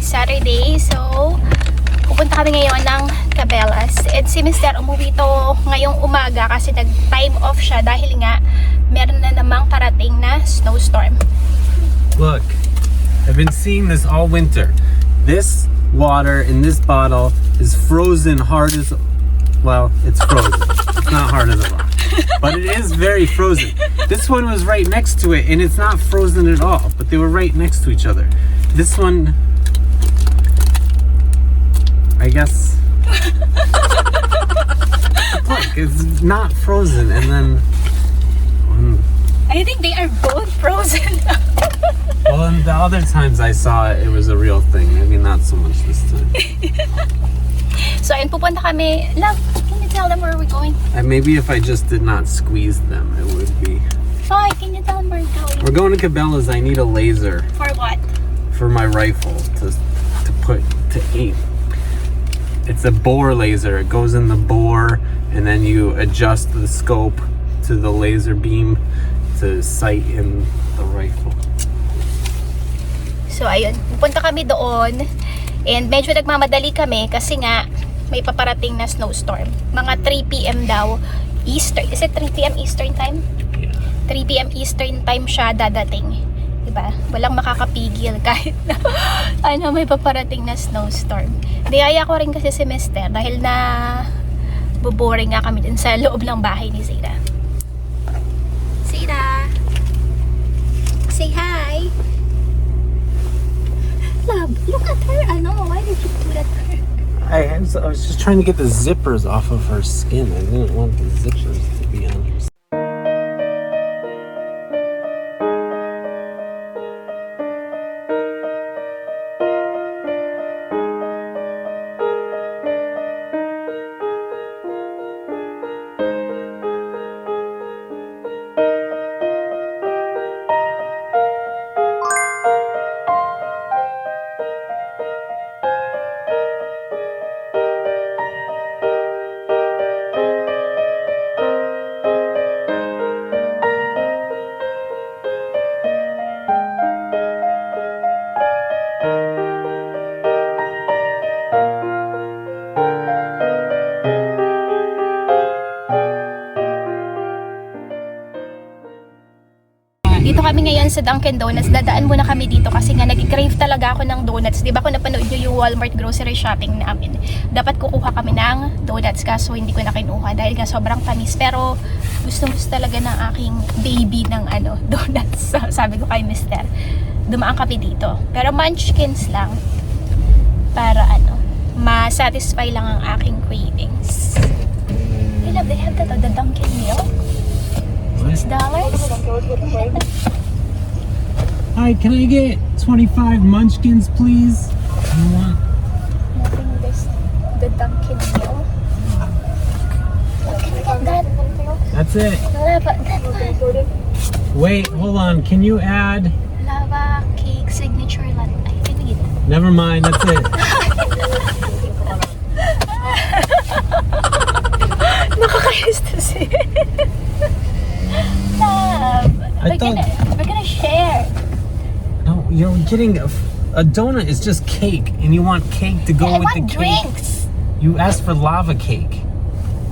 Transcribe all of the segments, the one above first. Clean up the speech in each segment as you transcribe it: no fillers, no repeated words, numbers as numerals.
is Saturday. So, pupunta kami ngayon ng Cabela's. And si Mr. umuwi to ngayong umaga kasi nag-time off siya dahil nga meron na namang parating na snowstorm. Look, I've been seeing this all winter. This water in this bottle is frozen hard as... Well, it's frozen. It's not hard as a rock. But it is very frozen. This one was right next to it and it's not frozen at all. But they were right next to each other. This one... I guess... Look, it's not frozen and then... I think they are both frozen. Well, and the other times I saw it, it was a real thing. I mean, not so much this time. So, ayun, pupunta kami. Love, can you tell them where we're going? And maybe if I just did not squeeze them, it would be... Why? Can you tell them where we're going? We're going to Cabela's. I need a laser For what? for my rifle to aim. It's a bore laser. It goes in the bore, and then you adjust the scope to the laser beam to sight in the rifle. So, ayun. Pupunta kami doon. And medyo nagmamadali kami kasi nga may paparating na snowstorm. Mga 3 p.m. daw Eastern. Is it 3 p.m. Eastern time? Yeah. 3 p.m. Eastern time siya dadating. Diba? Walang makakapigil kahit na ano, may paparating na snowstorm. Niyaya ko rin kasi si Mister dahil na buboring nga kami din sa loob ng bahay ni Zayda. Zayda! Say hi! Love, look at her. Ano, why did you do that to her? I was just trying to get the zippers off of her skin. I didn't want the zippers to be on her skin. Dito kami ngayon sa Dunkin Donuts. Dadaan muna kami dito kasi nga nag-crave talaga ako ng donuts. Di ba kung napanood nyo yung Walmart grocery shopping namin? Dapat kukuha kami ng donuts kaso hindi ko na kinuha dahil nga sobrang tamis. Pero gusto talaga ng aking baby ng donuts. So, sabi ko kay Mister, dumaan kami dito. Pero munchkins lang para ma-satisfy lang ang aking cravings. Hey love, they have that, the Dunkin milk. $6? Hi, can I get 25 munchkins, please? You want? Nothing this, the Dunkin milk. Can I get that? That's it. Lava, that one. Wait, hold on. Can you add? Lava cake signature latte. Ay, wait. Never mind. That's it. Nakakainis to say. Love. We're gonna share. No, you're getting a donut is just cake, and you want cake to go I with want the cake. drinks. You asked for lava cake.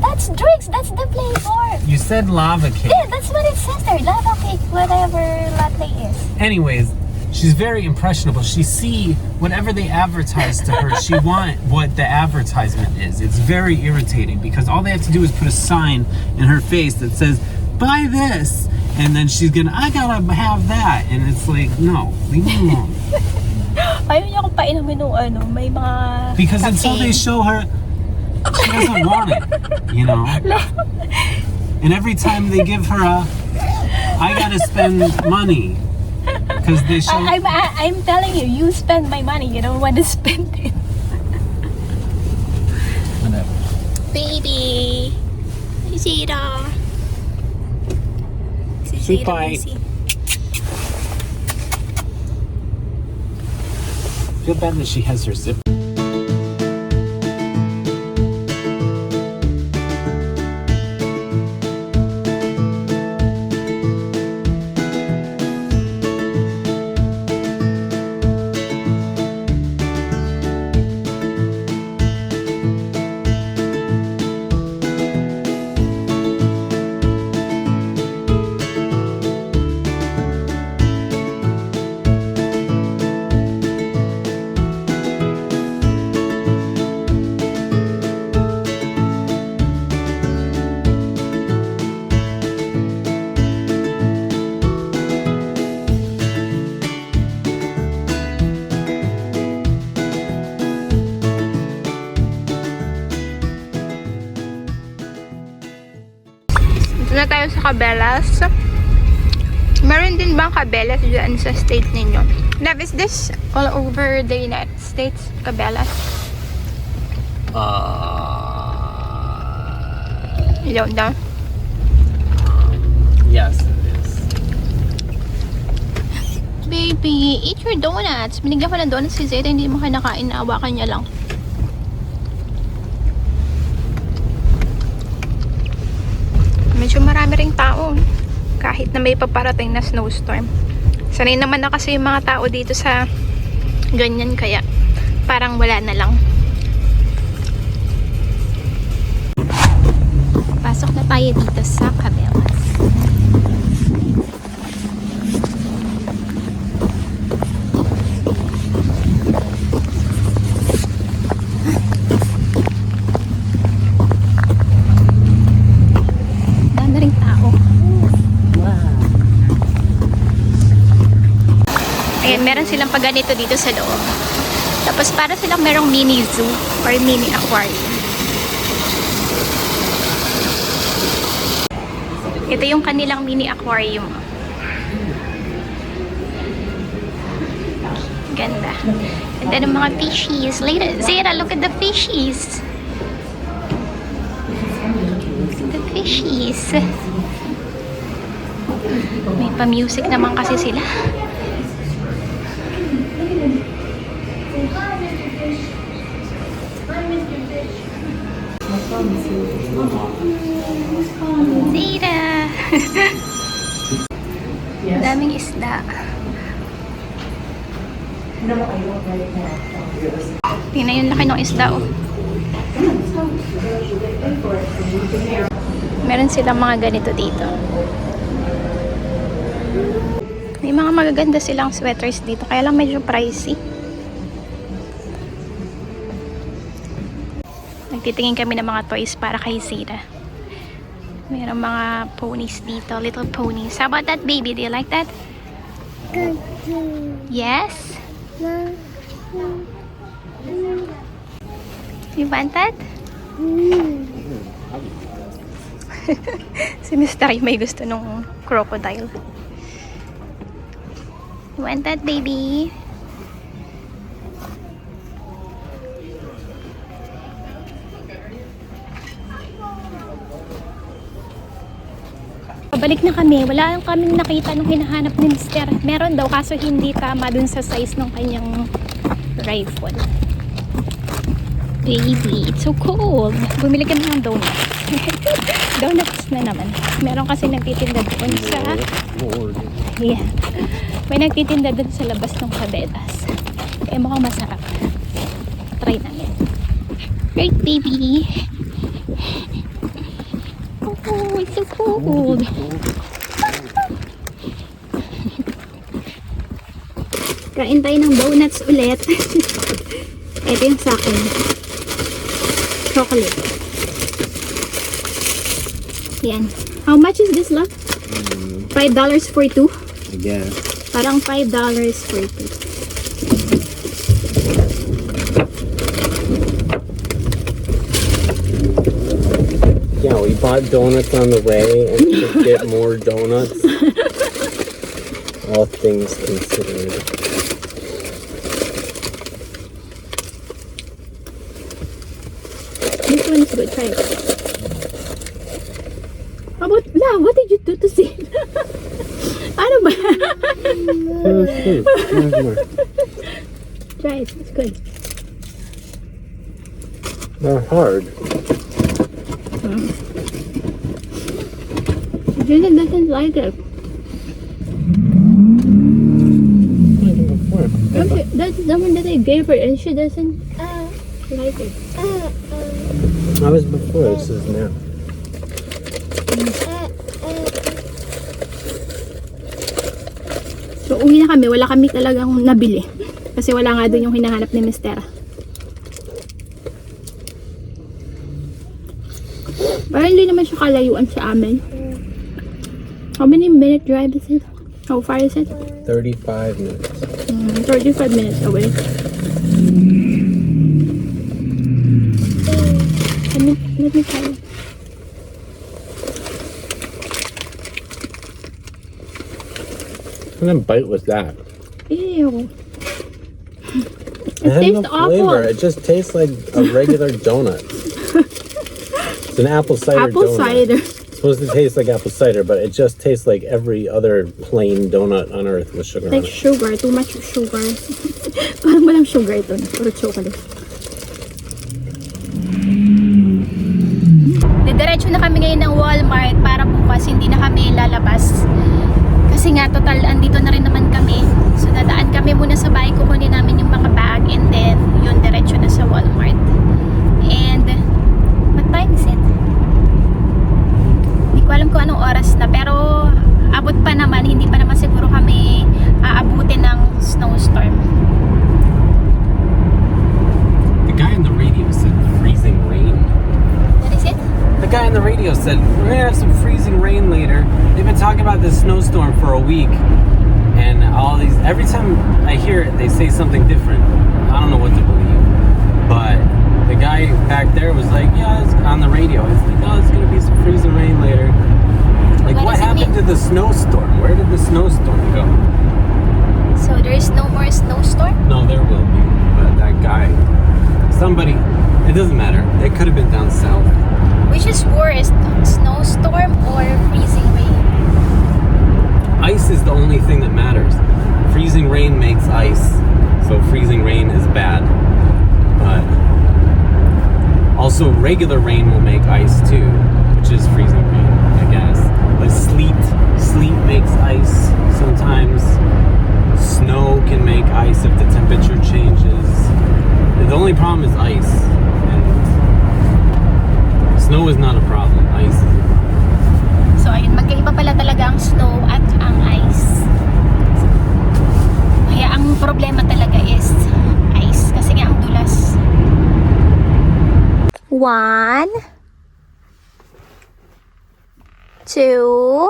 That's drinks. That's the flavor. You said lava cake. Yeah, that's what it says there. Lava cake, whatever latte is. Anyways, she's very impressionable. She see whatever they advertise to her. She want what the advertisement is. It's very irritating because all they have to do is put a sign in her face that says, "Buy this," and then she's gonna, "I gotta have that," and it's like, no, leave me alone. Ayaw niya akong painumin nung may mga Because until they show her, she doesn't want it, you know. And every time they give her I gotta spend money because they show. I'm telling you, you spend my money. You don't want to spend it. Whatever. Baby, Zira. Goodbye. Feel bad that she has her zipper. Cabela's. Meron din bang Cabela's dyan sa state ninyo? Love, is this all over the United States, Cabela's? You don't know? Yes, it is. Baby, eat your donuts. Binigyan ko ng donuts si Zeta, hindi mo kinakain, naawakan niya lang. Medyo marami ring tao. Kahit na may paparating na snowstorm. Sanay naman na kasi yung mga tao dito sa ganyan, kaya parang wala na lang. Pasok na tayo dito sa Cabela's. Dami ring tao. Ayan, meron silang pagganito dito sa loob. Tapos para silang merong mini zoo or mini aquarium. Ito yung kanilang mini aquarium. Ganda. Ganda ng mga fishies. Later, Zara, look at the fishies. Look at the fishies. May pa-music naman kasi sila. Zara! Daming isda. Tingnan yung laki ng isda, oh. Meron silang mga ganito dito. May mga magaganda silang sweaters dito, kaya lang medyo pricey. Nagtitingin kami ng mga toys para kay Zara. Mayroong mga ponies dito, little ponies. How about that, baby? Do you like that? Yes? You want that? Si Mr. may gusto nung crocodile. You want that, baby? Pabalik na kami. Wala lang kaming nakita nung hinahanap ni Mr. Meron daw kaso hindi tama dun sa size ng kanyang rifle. Baby, it's so cold. Bumili kami ng donuts. Donuts na naman. Meron kasi nagtitinda doon sa... Yeah. May nagtitinda doon sa labas ng Cabela's. Kaya mukhang masarap. Try namin. Great, baby. Oh, it's so cold. Kain tayo ng donuts ulit. Ito yung sa akin. Chocolate. Yan. How much is this, love? $5 for two? I guess. Parang $5 for two. Yeah, we bought donuts on the way and could get more donuts. All things considered. This one is good. Try it. How about, love, what did you do to Zin? Ano ba? Try it. It's good. They're hard. Junior doesn't like it. Okay, that's the one that I gave her and she doesn't like it. I was before, this is now. So, uwi na kami. Wala kami talagang nabili. Kasi wala nga doon yung hinahanap ni Mr. Parang hindi naman siya kalayuan sa amin. How many minute drive is it? How far is it? 35 minutes. 35 minutes away. Let me try it. I'm gonna bite with that. Ew. It has tastes no flavor. awful. It just tastes like a regular donut. It's an apple cider Apple donut. cider. It's supposed to taste like apple cider, but it just tastes like every other plain donut on earth with sugar on Like it. sugar. Too much sugar. Parang walang sugar ito. Puro chocolate. Didiretso na kami ngayon ng Walmart para bukas hindi na kami lalabas. Kasi nga total andito na rin naman kami. So dadaan kami muna sa bahay, kukunin namin yung mga bag and then yun diretso na sa Walmart. And what time is it? Hindi ko alam kung anong oras na pero abot pa naman, hindi pa naman siguro kami aabutin ng snowstorm. The guy on the radio said freezing rain. What is it? The guy on the radio said we're gonna have some freezing rain later. They've been talking about this snowstorm for a week, and all these. Every time I hear it, they say something different. I don't know what to believe, but the guy back there was like, "Yeah, it's on the radio. It's like, oh, it's gonna be some freezing rain later." Like, What what does it happened mean? to the snowstorm? Where did the snowstorm go? So there is no more snowstorm? No, there will be, but that guy, somebody, it doesn't matter. They could have been down south. Which is worse, snowstorm or freezing rain? Ice is the only thing that matters. Freezing rain makes ice, so freezing rain is bad. But also regular rain will make ice too, which is freezing rain, I guess. But sleet makes ice sometimes. Snow can make ice if the temperature changes. The only problem is ice. And snow is not a problem. Ice is a problem. So ayun, magkaiba pala talaga ang snow at ang ice. Kaya ang problema talaga is ice kasi nga ang dulas. 1 2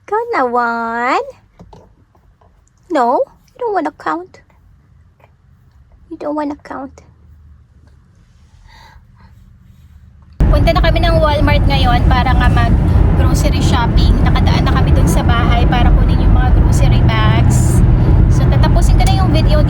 Count na 1. No, you don't wanna count. You don't wanna count. Punta na kami ng Walmart ngayon para nga mag-grocery shopping. Nakadaan na kami dun sa bahay para kunin yung mga grocery bags. So tatapusin ko na yung video